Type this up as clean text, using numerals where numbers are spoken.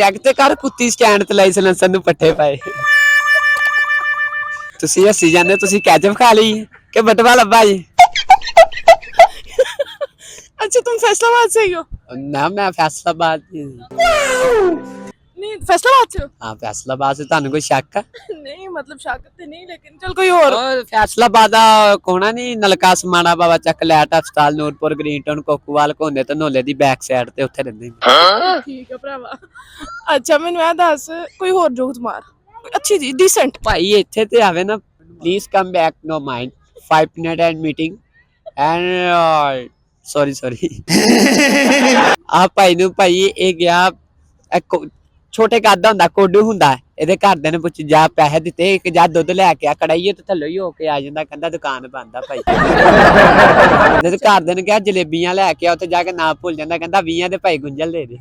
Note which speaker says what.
Speaker 1: Check ਤੇ ਕਰ ਕੁੱਤੀ ਸਟੈਂਡ ਤੇ ਲਾਈ ਸਲੈਂਸਰ ਨੂੰ ਪੱਠੇ ਪਾਏ। ਤੁਸੀਂ ਹੱਸੀ ਜਾਂਦੇ, ਤੁਸੀਂ ਕੈਚਅਪ ਖਾ ਲਈ ਕਿ ਬਟਵਾ ਲੱਭਾ ਜੀ?
Speaker 2: अच्छा तुम फैसलाबाद से ही हो?
Speaker 1: ना मैं फैसलाबाद
Speaker 2: नहीं फैसलाबाद से हो?
Speaker 1: हाँ फैसलाबाद से ਤੁਹਾਨੂੰ ਕੋਈ ਸ਼ੱਕ ਆ?
Speaker 2: नहीं मतलब शाकत तो नहीं लेकिन चल कोई और।
Speaker 1: और फैसलाबाद ਦਾ ਕੋਣਾ ਨਹੀਂ ਨਲਕਾ ਸਮਾਣਾ ਬਾਬਾ ਚੱਕ ਲੈਟ ਹਸਪਤਾਲ ਨੂਰਪੁਰ ਗ੍ਰੀਨ ਟਾਊਨ ਕੋਕੂਵਾਲ ਕੋਨੇ ਤੇ ਨੋਲੇ ਦੀ ਬੈਕ ਸਾਈਡ ਤੇ ਉੱਥੇ ਰਹਿੰਦੇ ਨੇ।
Speaker 2: ठीक है भरावा। अच्छा मैनू ए दस कोई और जोक मार कोई अच्छी जी डिसेंट।
Speaker 1: ਭਾਈ ਇੱਥੇ ਤੇ ਆਵੇ ਨਾ please come back no mind 5 minute and meeting and sorry ਆ ਭਾਈ ਨੂੰ ਭਾਈ ਇਹ ਗਿਆ ਛੋਟੇ ਕੱਦ ਦਾ ਹੁੰਦਾ ਕੋਡੂ ਹੁੰਦਾ ਇਹਦੇ ਘਰਦਿਆਂ ਨੇ ਪੁੱਛ ਜਾ ਪੈਸੇ ਦਿੱਤੇ ਇੱਕ ਜਾ ਦੁੱਧ ਲੈ ਕੇ ਆ ਕੜਾਈਏ ਤੇ ਥੱਲੇ ਹੀ ਹੋ ਕੇ ਆ ਜਾਂਦਾ ਕਹਿੰਦਾ ਦੁਕਾਨ ਬੰਦ ਆ ਭਾਈ। ਇਹਦੇ ਘਰਦਿਆਂ ਨੇ ਕਿਹਾ ਜਲੇਬੀਆਂ ਲੈ ਕੇ ਆ ਉੱਥੇ ਜਾ ਕੇ ਨਾ ਭੁੱਲ ਜਾਂਦਾ ਕਹਿੰਦਾ 20 ਦੇ ਭਾਈ ਗੁੰਝਲ ਦੇ ਦੇ।